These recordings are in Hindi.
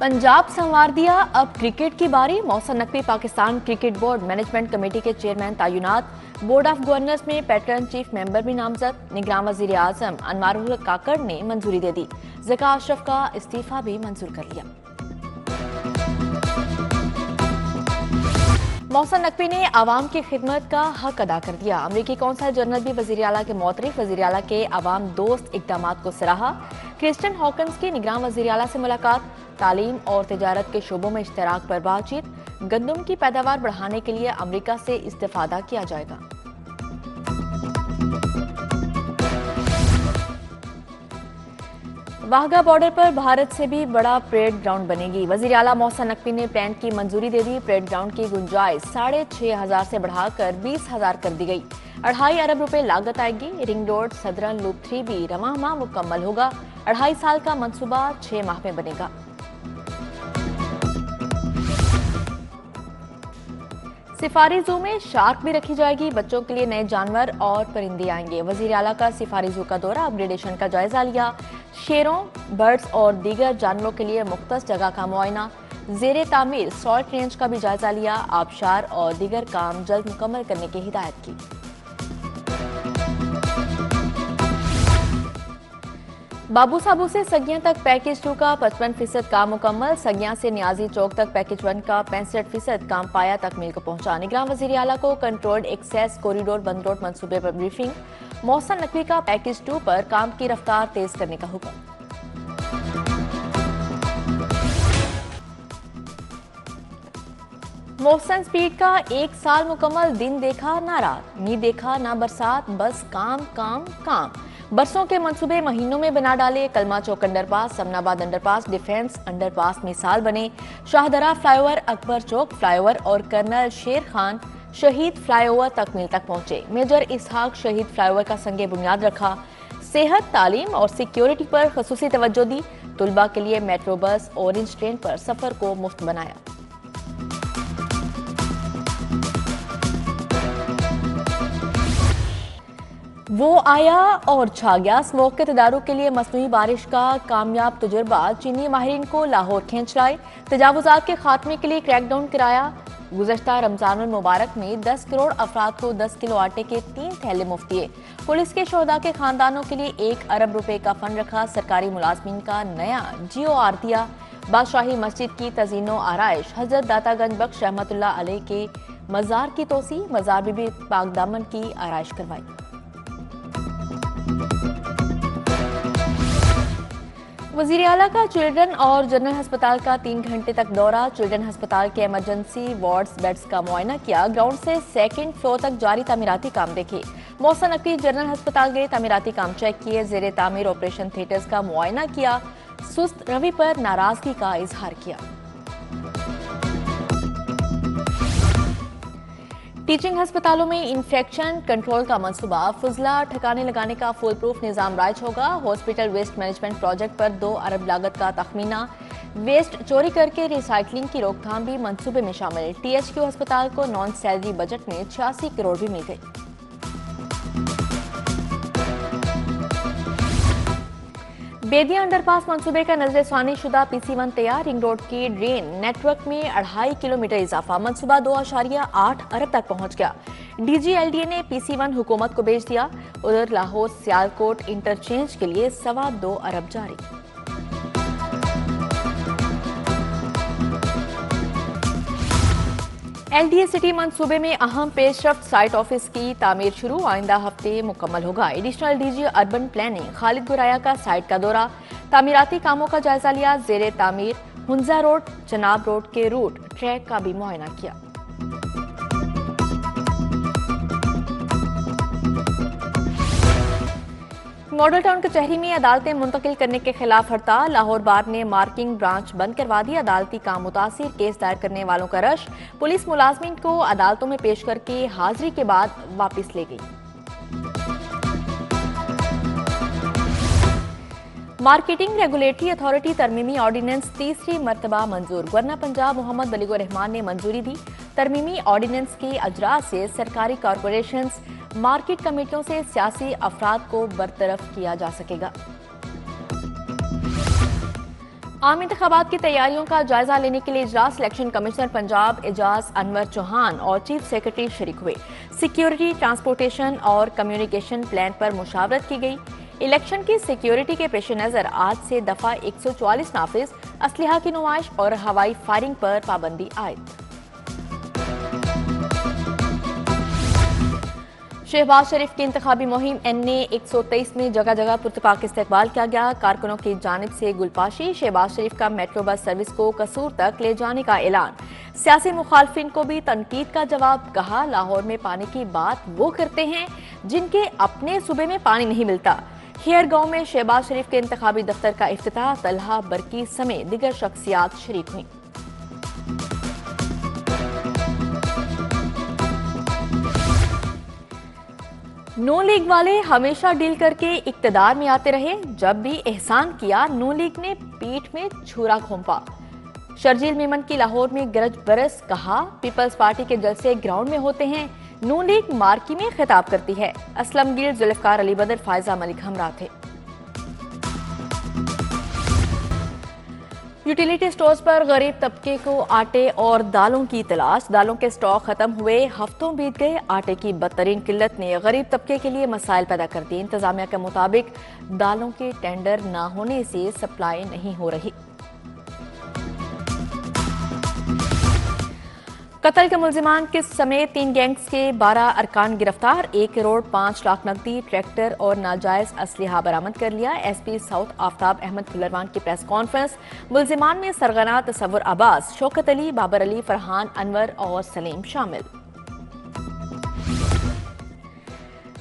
पंजाब संवार दिया, अब क्रिकेट की बारी। Mohsin Naqvi Pakistan cricket board management committee के चेयरमैन तैनात। बोर्ड ऑफ गवर्नर्स में पैटर्न चीफ मेंबर भी नामजद। निगरान वजीर आजम अनवारुल काकड़ ने मंजूरी दे दी। ज़का अशरफ का इस्तीफा भी मंजूर कर लिया। मोहसिन नकवी ने आवाम की खिदमत का हक अदा कर दिया। अमरीकी कौंसल जनरल भी वजीर आला के मोतरिफ वजीर आला के आवाम दोस्त इकदामात को सराहा। क्रिस्टन हॉकन्स की निगरान वजीर आला से मुलाकात। तालीम और तिजारत के शोबों में इश्तराक पर बातचीत। गंदम की पैदावार बढ़ाने के लिए अमरीका से इस्तेफादा किया जाएगा। वाघा बॉर्डर पर भारत से भी बड़ा परेड ग्राउंड बनेगी। वजीर आला मोहसिन नकवी ने प्लान की मंजूरी दे दी। परेड ग्राउंड की गुंजाइश 6,500 से बढ़ाकर 20,000 कर दी गई। 2.5 अरब रुपए लागत आएगी। रिंग रोड सदरन लूप 3 भी रवां माह मुकम्मल होगा। 2.5 साल का मंसूबा 6 माह में बनेगा। सिफारी जू में शार्क भी रखी जाएगी। बच्चों के लिए नए जानवर और परिंदे आएंगे। वजीर आला का सिफारी जू का दौरा, अपग्रेडेशन का जायजा लिया। शेरों, बर्ड्स और दीगर जानवरों के लिए मुख्तस जगह का मुआयना। जेर तामीर सॉल्ट रेंज का भी जायजा लिया। आबशार और दीगर काम जल्द मुकम्मल करने की हिदायत की। बाबू साबू से सगियां तक पैकेज 2 का 55% काम मुकम्मल। सगियां से न्याजी चौक तक पैकेज 1 का 65% काम पाया तकमील को पहुंचा। निगरान वजीर आला को कंट्रोल्ड एक्सेस कॉरिडोर बंद रोड मंसूबे पर ब्रीफिंग। मोहसिन नकवी का पैकेज 2 पर काम की रफ्तार तेज करने का हुक्म। मोहसिन स्पीड का 1 साल मुकम्मल। दिन देखा ना रात, नी देखा ना बरसात, बस काम काम काम। बरसों के मंसूबे महीनों में बना डाले। Kalma Chowk underpass, Samanabad underpass, defence underpass मिसाल बने। शाहदरा फ्लाईओवर, अकबर चौक फ्लाईओवर और कर्नल शेर खान शहीद फ्लाईओवर तकमील तक पहुंचे। मेजर इसहाक शहीद फ्लाईओवर का संगे बुनियाद रखा। सेहत, तालीम और सिक्योरिटी पर खसूसी तवज्जो दी। तुलबा के लिए मेट्रो बस, ऑरेंज ट्रेन पर सफर को मुफ्त बनाया। वो आया और छा गया। स्मोक के तदारुक के लिए मसनूई बारिश का कामयाब तजुर्बा चीनी माहिरीन को लाहौर खींच लाए। तजावुजात के खात्मे के लिए क्रैकडाउन कराया। गुज़श्ता रमजानुल मुबारक में 10 करोड़ अफराद को 10 किलो आटे के 3 थैले मुफ्त दिए। पुलिस के शोहदा के खानदानों के लिए 1 अरब रुपए का फंड रखा। सरकारी मुलाजमीन का नया GOR दिया। बादशाही मस्जिद की तज़ीनो आराइश। हजरत दातागंज बख्श रहमतुल्लाह अलैह के मज़ार की तोसी। मज़ार बीबी पाक दामन की आराइश करवाई। वजीर आला का चिल्ड्रन और जनरल अस्पताल का 3 घंटे तक दौरा। चिल्ड्रन अस्पताल के इमरजेंसी वार्ड्स बेड्स का मुआयना किया। ग्राउंड से 2nd फ्लोर तक जारी तामीराती काम देखे। मोहसिन नकवी जनरल अस्पताल गए, तामीराती काम चेक किए। जेर तामीर ऑपरेशन थिएटर्स का मुआयना किया। सुस्त रवि पर नाराजगी का इजहार किया। टीचिंग अस्पतालों में इंफेक्शन कंट्रोल का मंसूबा। फुजला ठिकाने लगाने का फुल प्रूफ निजाम राइज होगा। हॉस्पिटल वेस्ट मैनेजमेंट प्रोजेक्ट पर 2 अरब लागत का तखमीना। वेस्ट चोरी करके रिसाइकलिंग की रोकथाम भी मंसूबे में शामिल। THQ अस्पताल को नॉन सैलरी बजट में 86 करोड़ भी मिल गए। बेदिया अंडरपास मंसूबे का नजरसानी शुदा PC1 तैयार। रिंग रोड की ड्रेन नेटवर्क में 2.5 किलोमीटर इजाफा। मंसूबा 2.8 अरब तक पहुंच गया। DGLDA ने PC1 हुकूमत को भेज दिया। उधर लाहौर सियालकोट इंटरचेंज के लिए 2.25 अरब जारी। LDA सिटी मंसूबे में अहम पेशरफ्त। साइट ऑफिस की तामीर शुरू, आइंदा हफ्ते मुकम्मल होगा। Additional DG urban planning Khalid Guraya का साइट का दौरा। तामीराती कामों का जायजा लिया। जेर तामीर हुंजा रोड, चनाब रोड के रूट ट्रैक का भी मुआयना किया। मॉडल टाउन कचहरी में अदालतें मुंतकिल करने के खिलाफ हड़ताल। लाहौर बार ने मार्किंग ब्रांच बंद करवा दी। अदालती काम मुतासिर केस दायर करने वालों का रश। पुलिस मुलाजमीन को अदालतों में पेश करके हाजिरी के बाद वापस ले गई। मार्केटिंग रेगुलेटरी अथॉरिटी तरमीमी ऑर्डिनेंस तीसरी मरतबा मंजूर। गवर्नर पंजाब मोहम्मद वलीगुर रहमान ने मंजूरी दी। तरमीमी ऑर्डिनेंस के अजरा से सरकारी कॉरपोरेशंस, मार्केट कमेटियों से सियासी अफराद को बरतरफ किया जा सकेगा। आम इंतखाबात की तैयारियों का जायजा लेने के लिए इजलास इलेक्शन कमिश्नर पंजाब एजाज अनवर चौहान और चीफ सेक्रेटरी शरीक हुए। सिक्योरिटी, ट्रांसपोर्टेशन और कम्युनिकेशन प्लान पर मुशावरत की गई। इलेक्शन की सिक्योरिटी के पेश नजर आज से दफा 144 नाफिज, असलहा की नुमाइश और हवाई फायरिंग पर पाबंदी आयद। शहबाज शरीफ की इंतखाबी मुहिम NA 123 में जगह जगह पुरतपाक इस्तकबाल किया गया। कारकुनों की जानिब से गुलपाशी, शहबाज शरीफ का मेट्रो बस सर्विस को कसूर तक ले जाने का ऐलान। सियासी मुखालफिन को भी तनकीद का जवाब, कहा लाहौर में पानी की बात वो करते हैं जिनके अपने सूबे में पानी नहीं मिलता। खेर गांव में शहबाज शरीफ के इंतखाबी दफ्तर का इफ्तिताह, तलहा बरकी समेत दिगर शख्सियात शरीक हुई। नून लीग वाले हमेशा डील करके इक्तदार में आते रहे, जब भी एहसान किया नून लीग ने पीठ में छुरा घोंपा। शर्जील मेमन की लाहौर में गरज बरस, कहा पीपल्स पार्टी के जलसे ग्राउंड में होते हैं, नून लीग मार्की में खिताब करती है। असलम गिल, जुल्फकार अली बदर, फायजा मलिक हमरा थे। यूटिलिटी स्टोर्स पर गरीब तबके को आटे और दालों की तलाश, दालों के स्टॉक खत्म हुए, हफ्तों बीत गए। आटे की बदतरीन किल्लत ने गरीब तबके के लिए मसाइल पैदा कर दिए। इंतजामिया के मुताबिक दालों के टेंडर न होने से सप्लाई नहीं हो रही। कत्ल के मुल्जिमान के समेत 3 गैंग्स के 12 अरकान गिरफ्तार, 1 करोड़ 5 लाख नकदी, ट्रैक्टर और नाजायज असलहा बरामद कर लिया। SP साउथ आफ्ताब अहमद फुलरवान की प्रेस कॉन्फ्रेंस। मुल्जिमान में सरगना तसव्वुर अब्बास, शौकत अली, बाबर अली, फरहान अनवर और सलीम शामिल।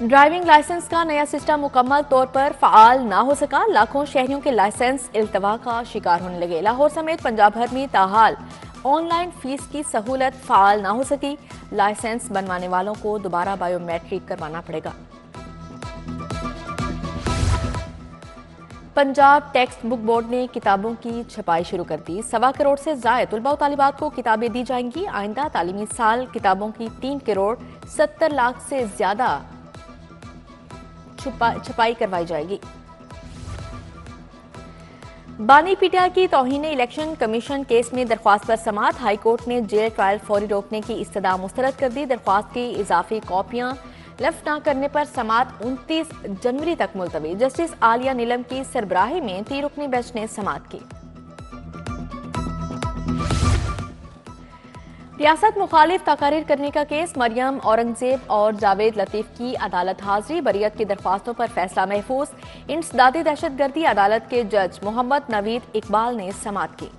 ड्राइविंग लाइसेंस का नया सिस्टम मुकम्मल तौर पर फाल ना हो सका, लाखों शहरियों के लाइसेंस इल्तवा का शिकार होने लगे। लाहौर समेत पंजाब भर में ताहाल ऑनलाइन फीस की सहूलत फाल ना हो सकी। लाइसेंस बनवाने वालों को दोबारा बायोमेट्रिक करवाना पड़ेगा। पंजाब टेक्स्ट बुक बोर्ड ने किताबों की छपाई शुरू कर दी। 1.25 करोड़ से जायद तुलबा और तालिबात को किताबें दी जाएंगी। आइंदा तालीमी साल किताबों की 3 करोड़ 70 लाख से ज्यादा छपाई करवाई जाएगी। बानी पीटीआई की तौहीन इलेक्शन कमीशन केस में दरख्वास्त पर समाअत। हाई कोर्ट ने जेल ट्रायल फौरी रोकने की इस्तदा मुस्तरद कर दी। दरख्वास्त की इजाफी कॉपियां लफ्ट न करने पर समाअत 29 जनवरी तक मुलतवी। जस्टिस आलिया नीलम की सरबराही में 3 रुकनी बेंच ने समाअत की। रियासत मुखालिफ तकारीर करने का केस, मरियम औरंगजेब और जावेद लतीफ की अदालत हाजिरी। बरियत की दरख्वास्तों पर फैसला महफूज। इंसदादी दहशतगर्दी अदालत के जज मोहम्मद नवीद इकबाल ने समाअत की।